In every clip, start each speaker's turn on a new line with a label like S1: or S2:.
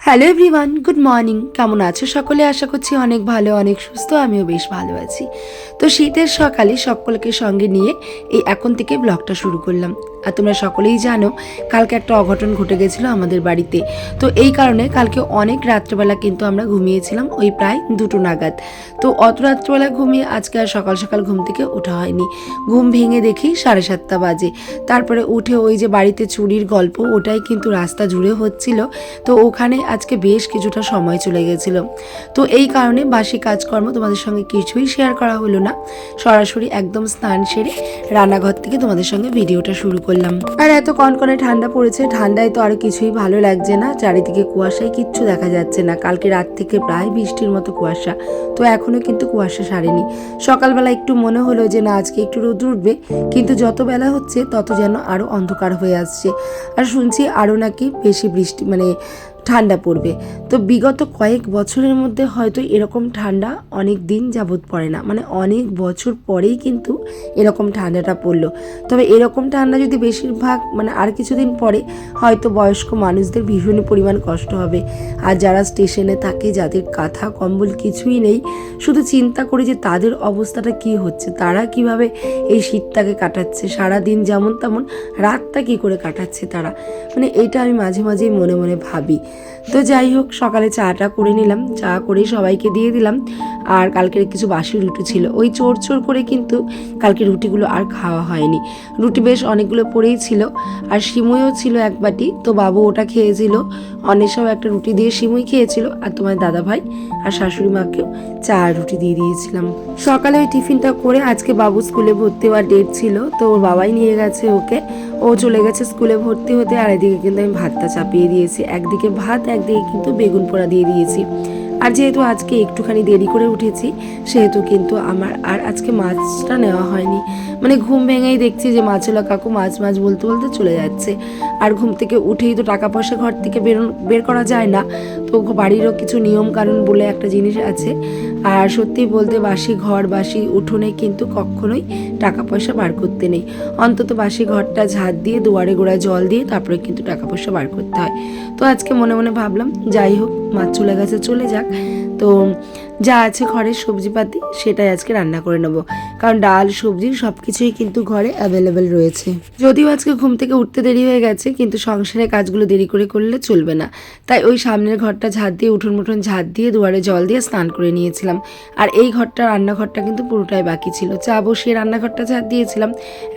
S1: Hello everyone, good morning. কেমন আছো সকলে? আশা করছি অনেক ভালো, অনেক সুস্থ। আমিও বেশ ভালো আছি। তো শীতের সকালে সকলকে সঙ্গে নিয়ে এখন থেকে ব্লগটা শুরু করলাম। আর তোমরা সকলেই জানো কালকে একটা অঘটন ঘটে গেছিলো আমাদের বাড়িতে। তো এই কারণে কালকে অনেক রাত্রেবেলা কিন্তু আমরা ঘুমিয়েছিলাম, ওই প্রায় 2টো নাগাদ। তো অত রাত্রেবেলা ঘুমিয়ে আজকে আর সকাল সকাল ঘুম থেকে ওঠা হয়নি। ঘুম ভেঙে দেখি 7:30 বাজে। তারপরে উঠে ওই যে বাড়িতে চুরির গল্প, ওটাই কিন্তু রাস্তা জুড়ে হচ্ছিল। তো ওখানে আজকে বেশ কিছুটা সময় চলে গেছিল। তো এই কারণে বাসি কাজকর্ম তোমাদের সঙ্গে কিছুই শেয়ার করা হলো না। সরাসরি একদম স্নান সেরে রান্নাঘর থেকে তোমাদের সঙ্গে ভিডিওটা শুরু করলাম। আর এত কনকনে ঠান্ডা পড়েছে, ঠান্ডায় তো আর কিছুই ভালো লাগছে না। চারিদিকে কুয়াশায় কিচ্ছু দেখা যাচ্ছে না। কালকে রাত থেকে প্রায় বৃষ্টির মতো কুয়াশা। তো এখনো কিন্তু কুয়াশা সারেনি। সকালবেলা একটু মনে হলো যে না, আজকে একটু রোদ উঠবে, কিন্তু যত বেলা হচ্ছে তত যেন আরো অন্ধকার হয়ে আসছে। আর শুনছি আরো নাকি বেশি বৃষ্টি ঠান্ডা পড়বে। তো বিগত কয়েক বছরের মধ্যে হয়তো এরকম ঠান্ডা অনেক দিন যাবৎ পড়ে না, অনেক বছর পরেই কিন্তু এরকম ঠান্ডাটা পড়লো। তবে এরকম ঠান্ডা যদি বেশিরভাগ আর কিছুদিন পরে, হয়তো বয়স্ক মানুষদের ভীষণ পরিমাণ কষ্ট হবে। আর যারা স্টেশনে থাকে, যাদের কাঁথা কম্বল কিছুই নেই, শুধু চিন্তা করি যে তাদের অবস্থাটা কি হচ্ছে, তারা কিভাবে এই শীতটাকে কাটাচ্ছে, সারাদিন যেমন তেমন রাতটা কি করে কাটাচ্ছে তারা। এইটা আমি মাঝে মাঝেই মনে মনে ভাবি। তো যাই হোক, সকালে চাটা করে নিলাম, চা করে সবাইকে দিয়ে দিলাম। আর কালকের কিছু বাসি রুটি ছিল, ওই চোর চোর করে কিন্তু কালকে রুটিগুলো আর খাওয়া হয়নি। রুটি বেশ অনেকগুলো পড়েই ছিল, আর সিমুইও ছিল এক বাটি। তো বাবু ওটা খেয়েছিল, অনেক একটা রুটি দিয়ে সিমুই খেয়েছিল, আর তোমার দাদা ভাই আর শাশুড়ি মাকেও চা আর রুটি দিয়ে দিয়েছিলাম। সকালে ওই টিফিনটা করে আজকে বাবু স্কুলে ভর্তি হওয়ার ডেট ছিল, তো ওর বাবাই নিয়ে গেছে ওকে। ও চলে গেছে স্কুলে ভর্তি হতে। আর এদিকে কিন্তু আমি ভাতটা চাপিয়ে দিয়েছি, একদিকে ভাত, একদিকে কিন্তু বেগুন পোড়া দিয়ে দিয়েছি। আর যেহেতু আজকে একটুখানি দেরি করে উঠেছি, সেহেতু কিন্তু আমার আর আজকে মাছটা নেওয়া হয়নি। ঘুম ভেঙেই দেখছি যে মাছওয়ালা কাকু মাছ মাছ বলতে বলতে চলে যাচ্ছে। আর ঘুম থেকে উঠেই তো টাকা পয়সা ঘর থেকে বের করা যায় না। তো বাড়িরও কিছু নিয়ম কানুন বলে একটা জিনিস আছে। আর সত্যি বলতে বাসি ঘর, বাসি উঠোনে কিন্তু কখনোই টাকা পয়সা বার করতে নেই। অন্তত বাসি ঘরটা ঝাড় দিয়ে, দুয়ারে গোড়ায় জল দিয়ে তারপরে কিন্তু টাকা পয়সা বার করতে হয়। তো আজকে মনে মনে ভাবলাম যাই হোক, মাছ চলে গেছে, চলে যাক। তো যা আছে ঘরের সবজিপাতি সেটাই আজকে রান্না করে নেবো, কারণ ডাল সবজি সব কিছুই কিন্তু ঘরে অ্যাভেলেবেল রয়েছে। যদিও আজকে ঘুম থেকে উঠতে দেরি হয়ে গেছে, কিন্তু সংসারের কাজগুলো দেরি করে করলে চলবে না। তাই ওই সামনের ঘরটা ঝাড় দিয়ে, উঠোন মুঠোন ঝাড় দিয়ে, দুয়ারে জল দিয়ে স্নান করে নিয়েছিলাম। আর এই ঘরটা, রান্নাঘরটা কিন্তু পুরোটাই বাকি ছিল। চা বসিয়ে রান্নাঘরটা ঝাড় দিয়েছিলাম।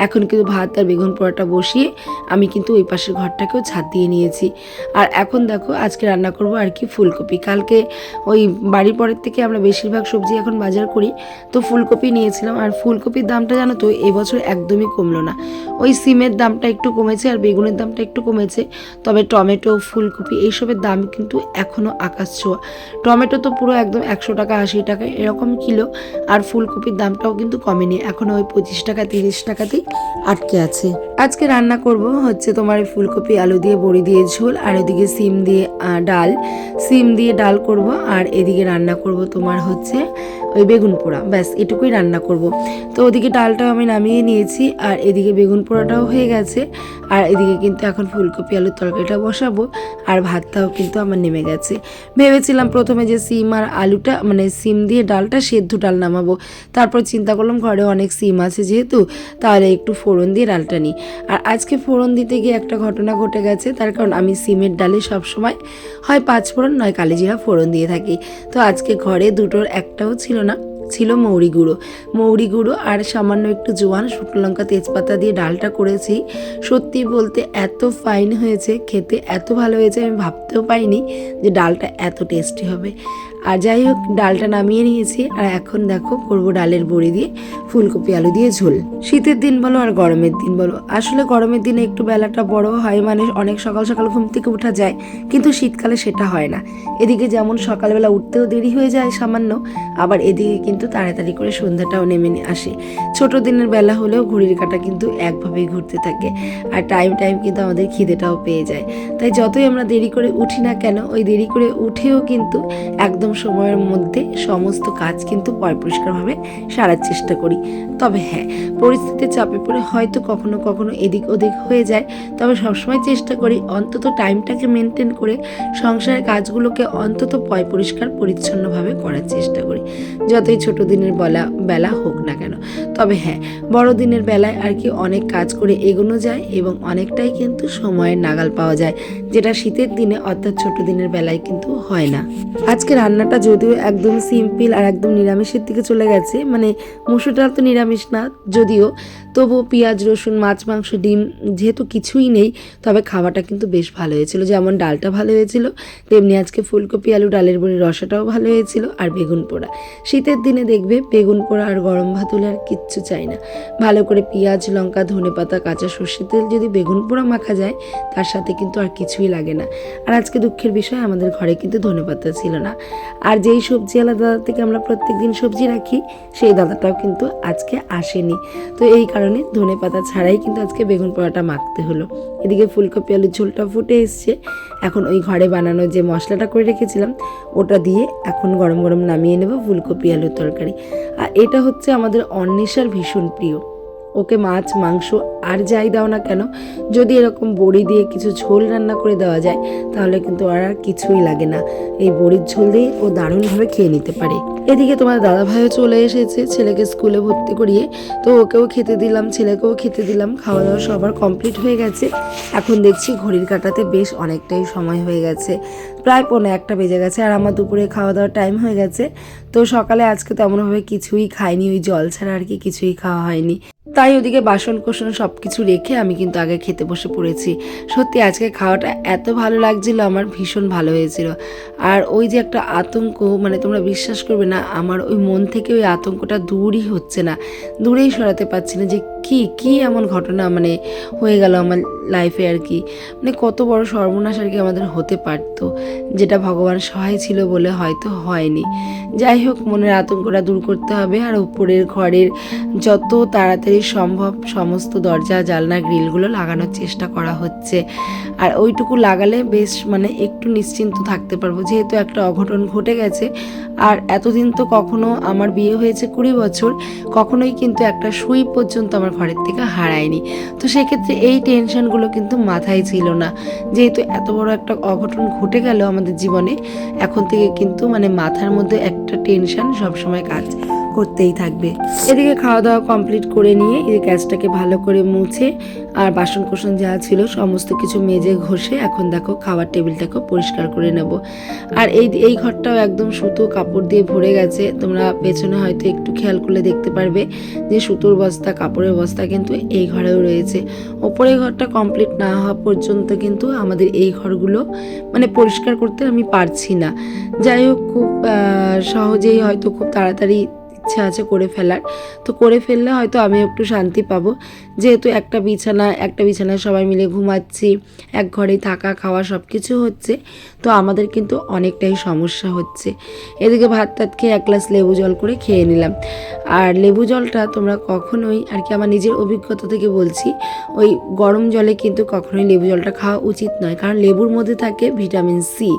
S1: এখন কিন্তু ভাত আর বেগুন পোড়াটা বসিয়ে আমি কিন্তু ওই পাশের ঘরটাকেও ঝাড় দিয়ে নিয়েছি। আর এখন দেখো আজকে রান্না করব আর কি ফুলকপি। কালকে ওই বাড়ির পরের থেকে আমরা বেশিরভাগ সবজি এখন বাজার করি, তো ফুলকপি নিয়েছিলাম। আর ফুলকপির দামটা জানো তো এবছর একদমই কমলো না। ওই সিমের দামটা একটু কমেছে, আর বেগুনের দামটা একটু কমেছে। তবে টমেটো, ফুলকপি এইসবের দাম কিন্তু এখনও আকাশ ছোঁয়া। টমেটো তো পুরো একদম 100 টাকা 80 টাকা এরকম কিলো। আর ফুলকপির দামটাও কিন্তু কমেনি, এখনও ওই 25 টাকা 30 টাকাতেই আটকে আছে। আজকে রান্না করব হচ্ছে তোমার ফুলকপি আলু দিয়ে বড়ি দিয়ে ঝোল, আর এদিকে সিম দিয়ে ডাল করব। আর এদিকে রান্না করব তোমার হচ্ছে ওই বেগুন পোড়া, ব্যাস এটুকুই রান্না করব। তো ওদিকে ডালটাও আমি নামিয়ে নিয়েছি, আর এদিকে বেগুন পোড়াটাও হয়ে গেছে। আর এদিকে কিন্তু এখন ফুলকপি আলুর তরকারিটা বসাবো, আর ভাতটাও কিন্তু আমার নেমে গেছে। ভেবেছিলাম প্রথমে যে সিম আর আলুটা সিম দিয়ে ডালটা সেদ্ধ ডাল নামাবো, তারপর চিন্তা করলাম ঘরে অনেক সিম আছে যেহেতু, তাহলে একটু ফোড়ন দিয়ে ডালটা নিই। আর আজকে ফোড়ন দিতে গিয়ে একটা ঘটনা ঘটে গেছে, তার কারণ আমি সিমের ডালে সবসময় হয় 5 ফোড়ন নয় কালিজিরা ফোড়ন দিয়ে থাকি। তো আজকে ঘরে দুটোর একটাও ছিল না, ছিল মৌরি গুঁড়ো আর সামান্য একটু জোয়ান, শুকনো লঙ্কা, তেজপাতা দিয়ে ডালটা করেছি। সত্যি বলতে এত ফাইন হয়েছে, খেতে এত ভালো হয়েছে, আমি ভাবতেও পারিনি যে ডালটা এত টেস্টি হবে। আর যাই হোক, ডালটা নামিয়ে নিয়েছি। আর এখন দেখো করবো ডালের বড়ি দিয়ে ফুলকপি আলু দিয়ে ঝোল। শীতের দিন বলো আর গরমের দিন বলো, আসলে গরমের দিনে একটু বেলাটা বড় হয়, অনেক সকাল সকাল ঘুম থেকে ওঠা যায়, কিন্তু শীতকালে সেটা হয় না। এদিকে যেমন সকালবেলা উঠতেও দেরি হয়ে যায় সামান্য, আবার এদিকে কিন্তু কিন্তু তাড়াতাড়ি করে সন্ধ্যাটাও নেমে আসে। ছোট দিনের বেলা হলেও ঘড়ির কাঁটা কিন্তু একভাবেই ঘুরতে থাকে, আর টাইম কিন্তু আমাদের খিদেটাও পেয়ে যায়। তাই যতই আমরা দেরি করে উঠি না কেন, ওই দেরি করে উঠেও কিন্তু একদম সময়ের মধ্যে সমস্ত কাজ কিন্তু পরিষ্কারভাবে সারার চেষ্টা করি। তবে হ্যাঁ, পরিস্থিতির চাপে পড়ে হয়তো কখনো কখনো এদিক ওদিক হয়ে যায়, তবে সবসময় চেষ্টা করি অন্তত টাইমটাকে মেনটেন করে সংসারের কাজগুলোকে অন্তত পরিষ্কার পরিচ্ছন্নভাবে করার চেষ্টা করি, যতই ছোট দিনের বেলা হোক না কেন। তবে হ্যাঁ, বড় দিনের বেলায় আর কি অনেক কাজ করে এগোনো যায় এবং অনেকটাই কিন্তু সময়ের নাগাল পাওয়া যায়, যেটা শীতের দিনে অর্থাৎ ছোট দিনের বেলায় কিন্তু হয় না। আজকে রান্নাটা যদিও একদম সিম্পল আর একদম নিরামিষের দিকে চলে গেছে, মানে মুসুর ডাল তো নিরামিষ না যদিও, তবুও পেঁয়াজ রসুন মাছ মাংস ডিম যেহেতু কিছুই নেই, তবে খাওয়াটা কিন্তু বেশ ভালো হয়েছিল। যেমন ডালটা ভালো হয়েছিল, তেমনি আজকে ফুলকপি আলু ডালের বড়ি রসাটাও ভালো হয়েছিল, আর বেগুন পোড়া। শীতের দিনে দেখবে বেগুন পোড়া আর গরম ভাত হলে আর কিচ্ছু চাই না। ভালো করে পেঁয়াজ লঙ্কা ধনেপাতা কাঁচা সর্ষের তেল যদি বেগুন পোড়া মাখা যায়, তার সাথে কিন্তু আর কিছুই লাগে না। আর আজকে দুঃখের বিষয়, আমাদের ঘরে কিন্তু ধনেপাতা ছিল না। আর যেই সবজিওয়ালা দাদা থেকে আমরা প্রত্যেকদিন সবজি রাখি, সেই দাদাটাও কিন্তু আজকে আসেনি। তো এই কারণে ধনেপাতা ছাড়াই কিন্তু আজকে বেগুন পোড়াটা মাখতে হলো। এদিকে ফুলকপি আলুর ঝোলটা ফুটে এসছে। এখন ওই ঘরে বানানো যে মশলাটা করে রেখেছিলাম, ওটা দিয়ে এখন গরম গরম নামিয়ে নেব ফুলকপি আলুর তরকারি। আর এটা হচ্ছে আমাদের অন্বেষার ভীষণ প্রিয়। ওকে মাছ মাংস আর যাই দাও না কেন, যদি এরকম বড়ি দিয়ে কিছু ঝোল রান্না করে দেওয়া যায়, তাহলে কিন্তু আর কিছুই লাগে না। এই বড়ির ঝোল দিয়ে ও দারুণভাবে খেয়ে নিতে পারে। এদিকে তোমার দাদা ভাইও চলে এসেছে ছেলেকে স্কুলে ভর্তি করিয়ে, তো ওকেও খেতে দিলাম, ছেলেকেও খেতে দিলাম। খাওয়া দাওয়া সবার কমপ্লিট হয়ে গেছে। এখন দেখছি ঘড়ির কাঁটাতে বেশ অনেকটাই সময় হয়ে গেছে, প্রায় 1:45 বেজে গেছে, আর আমার দুপুরে খাওয়া দাওয়ার টাইম হয়ে গেছে। তো সকালে আজকে তেমনভাবে কিছুই খাইনি, ওই জল ছাড়া আর কি কিছুই খাওয়া হয়নি। তাই ওদিকে বাসন কোসন সব কিছু রেখে আমি কিন্তু আগে খেতে বসে পড়েছি। সত্যি আজকে খাওয়াটা এত ভালো লাগছিল, আমার ভীষণ ভালো হয়েছিল। আর ওই যে একটা আতঙ্ক, মানে তোমরা বিশ্বাস করবে না, আমার ওই মন থেকে ওই আতঙ্কটা দূরই হচ্ছে না, দূরেই সরাতে পারছি না যে কি এমন ঘটনা মানে হয়ে গেল আমার লাইফে আর কি। মানে কত বড় সর্বনাশ আর কি আমাদের হতে পারতো, যেটা ভগবান সহায় ছিল বলে হয়তো হয়নি। যাই হোক, মনের আতঙ্কটা দূর করতে হবে। আর উপরের ঘরের যত তাড়াতাড়ি সম্ভব সমস্ত দরজা জানলা গ্রিলগুলো লাগানোর চেষ্টা করা হচ্ছে। আর ওইটুকু লাগালে বেশ মানে একটু নিশ্চিন্ত থাকতে পারবো, যেহেতু একটা অঘটন ঘটে গেছে। আর এতদিন তো কখনো, আমার বিয়ে হয়েছে 20 বছর, কখনোই কিন্তু একটা সুই পর্যন্ত আমার ঘরের থেকে হারায়নি। তো সেক্ষেত্রে এই টেনশনগুলো কিন্তু মাথায় ছিল না, যেহেতু এত বড় একটা অঘটন ঘটে গেল আমাদের জীবনে। এখন থেকে কিন্তু মানে মাথার মধ্যে একটা টেনশন সবসময় কাজ করতেই থাকবে। এদিকে খাওয়া দাওয়া কমপ্লিট করে নিয়ে এই গ্যাসটাকে ভালো করে মুছে আর বাসন কোসন যা ছিল সমস্ত কিছু মেজে ঘষে এখন দেখো খাওয়ার টেবিলটাকেও পরিষ্কার করে নেব। আর এই ঘরটাও একদম সুতো কাপড় দিয়ে ভরে গেছে। তোমরা পেছনে হয়তো একটু খেয়াল করলে দেখতে পারবে যে সুতোর বস্তা কাপড়ের বস্তা কিন্তু এই ঘরেও রয়েছে। ওপরের ঘরটা কমপ্লিট না হওয়া পর্যন্ত কিন্তু আমাদের এই ঘরগুলো মানে পরিষ্কার করতে আমি পারছি না। যাই হোক, খুব সহজেই হয়তো খুব তাড়াতাড়ি ইচ্ছা আছে করে ফেলার, তো করে ফেললে হয়তো আমি একটু শান্তি পাবো। যেহেতু একটা বিছানায় সবাই মিলে ঘুমাচ্ছি, এক ঘরেই থাকা খাওয়া সব কিছু হচ্ছে, তো আমাদের কিন্তু অনেকটাই সমস্যা হচ্ছে। এদিকে ভাত টাত খেয়ে 1 গ্লাস লেবু জল করে খেয়ে নিলাম। আর লেবু জলটা তোমরা কখনোই আর কি, আমার নিজের অভিজ্ঞতা থেকে বলছি, ওই গরম জলে কিন্তু কখনোই লেবু জলটা খাওয়া উচিত নয়, কারণ লেবুর মধ্যে থাকে ভিটামিন সি।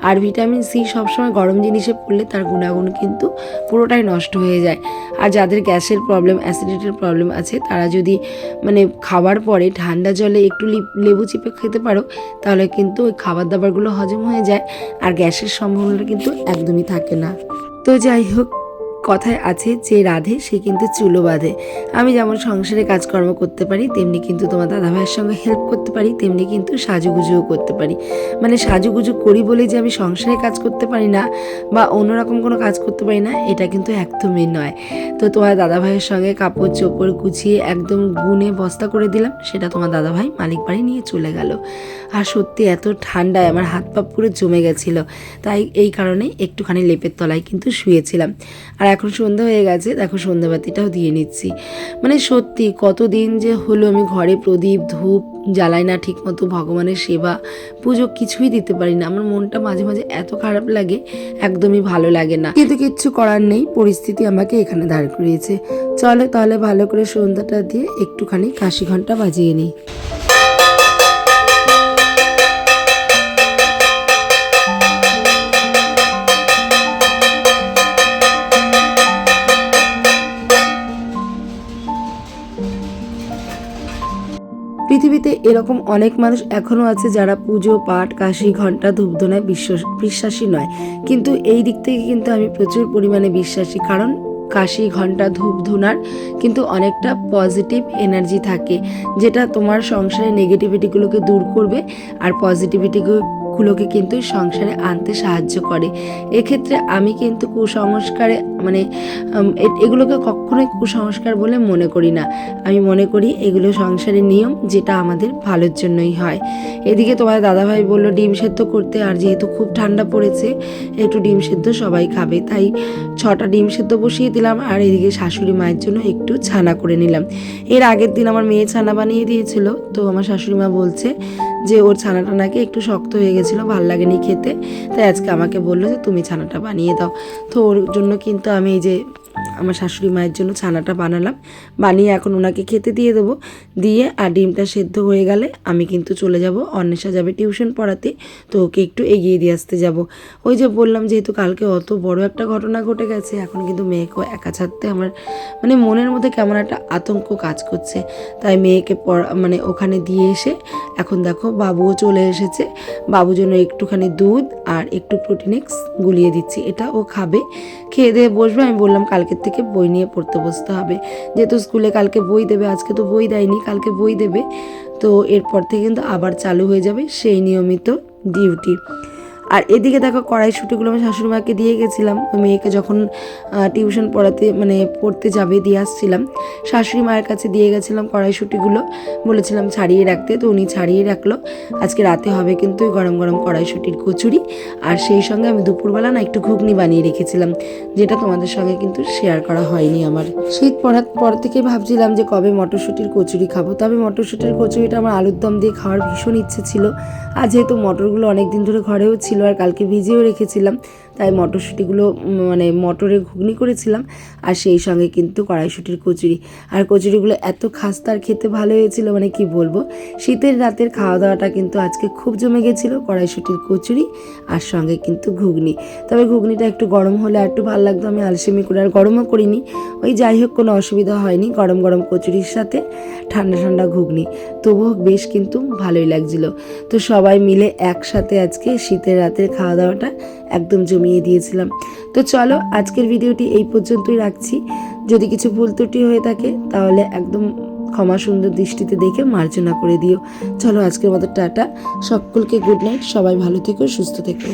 S1: আর ভিটামিন সি সবসময় গরম জিনিসে পড়লে তার গুণাগুণ কিন্তু পুরোটাই নষ্ট হয়ে যায়। আর যাদের গ্যাসের প্রবলেম অ্যাসিডিটির প্রবলেম আছে, তারা যদি মানে খাবার পরে ঠান্ডা জলে একটু লেবু চিপে খেতে পারো, তাহলে কিন্তু ওই খাবার দাবারগুলো হজম হয়ে যায় আর গ্যাসের সম্ভাবনাটা কিন্তু একদমই থাকে না। তো যাই হোক, কথায় আছে যে রাধে সে কিন্তু চুলো বাঁধে। আমি যেমন সংসারে কাজকর্ম করতে পারি, তেমনি কিন্তু তোমার দাদাভাইয়ের সঙ্গে হেল্প করতে পারি, তেমনি কিন্তু সাজুগুজুও করতে পারি। মানে সাজুগুজু করি বলে যে আমি সংসারে কাজ করতে পারি না বা অন্যরকম কোনো কাজ করতে পারি না, এটা কিন্তু একদমই নয়। তো তোমার দাদাভাইয়ের সঙ্গে কাপড় চোপড় গুছিয়ে একদম গুনে বস্তা করে দিলাম, সেটা তোমার দাদাভাই মালিক বাড়ি নিয়ে চলে গেল। আর সত্যি এত ঠান্ডায় আমার হাত পা পুরো জমে গেছিলো, তাই এই কারণে একটুখানি লেপের তলায় কিন্তু শুয়েছিলাম। আর এখন সন্ধ্যা হয়ে গেছে, দেখো সন্ধ্যাবাতিটাও দিয়ে নিচ্ছি। মানে সত্যি কতদিন যে হলো আমি ঘরে প্রদীপ ধূপ জ্বালাই না ঠিক মতো, ভগবানের সেবা পুজো কিছুই দিতে পারি না। আমার মনটা মাঝে মাঝে এত খারাপ লাগে, একদমই ভালো লাগে না, কিন্তু কিচ্ছু করার নেই, পরিস্থিতি আমাকে এখানে দাঁড় করিয়েছে। চলো তাহলে ভালো করে সন্ধ্যাটা দিয়ে একটুখানি কাশি ঘন্টা বাজিয়ে নিই। পৃথিবীতে এরকম অনেক মানুষ এখনও আছে যারা পুজো পাঠ কাশি ঘণ্টা ধূপধুনায় বিশ্বাসী নয়, কিন্তু এই দিক থেকে কিন্তু আমি প্রচুর পরিমাণে বিশ্বাসী। কারণ কাশি ঘণ্টা ধূপ ধুনার কিন্তু অনেকটা পজিটিভ এনার্জি থাকে, যেটা তোমার সংসারে নেগেটিভিটিগুলোকে দূর করবে আর পজিটিভিটিগুলোকে কিন্তু সংসারে আনতে সাহায্য করে। এক্ষেত্রে আমি কিন্তু কুসংস্কারে মানে এগুলোকে কখনোই কুসংস্কার বলে মনে করি না। আমি মনে করি এগুলো সংসারের নিয়ম, যেটা আমাদের ভালোর জন্যই হয়। এদিকে তোমার দাদাভাই বললো ডিম সেদ্ধ করতে, আর যেহেতু খুব ঠান্ডা পড়েছে একটু ডিম সেদ্ধ সবাই খাবে, তাই 6টা ডিম সেদ্ধ বসিয়ে দিলাম। আর এদিকে শাশুড়ি মায়ের জন্য একটু ছানা করে নিলাম। এর আগের দিন আমার মেয়ে ছানা বানিয়ে দিয়েছিল, তো আমার শাশুড়ি মা বলছে যে ওর ছানাটা নাকি একটু শক্ত হয়ে গেছিলো, ভাল লাগেনি খেতে, তাই আজকে আমাকে বললো যে তুমি ছানাটা বানিয়ে দাও। তো ওর জন্য কিন্তু আমি এই যে আমার শাশুড়ি মায়ের জন্য ছানাটা বানালাম, বানিয়ে এখন ওনাকে খেতে দিয়ে দেবো। দিয়ে আর ডিমটা সেদ্ধ হয়ে গেলে আমি কিন্তু চলে যাব, অন্বেষা যাবে টিউশন পড়াতে, তো ওকে একটু এগিয়ে দিয়ে আসতে যাব। ওই যে বললাম যেহেতু কালকে অত বড় একটা ঘটনা ঘটে গেছে, এখন কিন্তু মেয়েকেও একা ছাড়তে আমার মানে মনের মধ্যে কেমন একটা আতঙ্ক কাজ করছে। তাই মেয়েকে মানে ওখানে দিয়ে এসে এখন দেখো বাবুও চলে এসেছে, বাবুর জন্য একটুখানি দুধ আর একটু প্রোটিনেক্স গুলিয়ে দিচ্ছি, এটা ও খাবে, খেয়ে দিয়ে বসবে। আমি বললাম কালকের থেকে বই নিয়ে পড়তে বসতে হবে, যেহেতু স্কুলে কালকে বই দেবে, আজকে তো বই দেয়নি, কালকে বই দেবে, তো এরপর থেকে কিন্তু আবার চালু হয়ে যাবে সেই নিয়মিত ডিউটি। আর এদিকে দেখো কড়াইশুঁটিগুলো আমি শাশুড়ি মাকে দিয়ে গেছিলাম, ওই মেয়েকে যখন টিউশন পড়াতে মানে পড়তে যাবে দিয়ে আসছিলাম, শাশুড়ি মায়ের কাছে দিয়ে গেছিলাম কড়াইশুঁটিগুলো, বলেছিলাম ছাড়িয়ে রাখতে, তো উনি ছাড়িয়ে রাখলো। আজকে রাতে হবে কিন্তু গরম গরম কড়াইশুঁটির কচুরি, আর সেই সঙ্গে আমি দুপুরবেলা না একটু ঘুগনি বানিয়ে রেখেছিলাম, যেটা তোমাদের সঙ্গে কিন্তু শেয়ার করা হয়নি আমার। শীত পড়ার পর থেকে ভাবছিলাম যে কবে মটরশুঁটির কচুরি খাবো, তবে মটরশুঁটির কচুরিটা আমার আলুর দম দিয়ে খাওয়ার ভীষণ ইচ্ছে ছিল। আর যেহেতু মটরগুলো অনেক দিন ধরে ঘরেও ছিল আর কালকে ভিজিয়েও রেখেছিলাম, তাই মটরশুঁটিগুলো মানে মটরের ঘুগনি করেছিলাম, আর সেই সঙ্গে কিন্তু কড়াইশুঁটির কচুরি। আর কচুরিগুলো এত খাস্তার খেতে ভালো হয়েছিল, মানে কি বলবো। শীতের রাতের খাওয়া দাওয়াটা কিন্তু আজকে খুব জমে গেছিলো, কড়াইশুঁটির কচুরি আর সঙ্গে কিন্তু ঘুগনি। তবে ঘুগনিটা একটু গরম হলে আর একটু ভালো লাগতো, আমি আলসেমি করে আর গরমও করিনি। ওই যাই হোক কোনো অসুবিধা হয়নি, গরম গরম কচুরির সাথে ঠান্ডা ঠান্ডা ঘুগনি, তবুও বেশ কিন্তু ভালোই লাগছিল। তো সবাই মিলে একসাথে আজকে শীতের রাতের খাওয়া দাওয়াটা একদম জমিয়ে দিয়েছিলাম। তো চলো আজকের ভিডিওটি এই পর্যন্তই রাখছি, যদি কিছু ভুল ত্রুটি হয়ে থাকে তাহলে একদম ক্ষমা সুন্দর দৃষ্টিতে দেখে মার্জনা করে দিও। চলো আজকের মতো টাটা, সকলকে গুড নাইট, সবাই ভালো থেকো সুস্থ থেকো।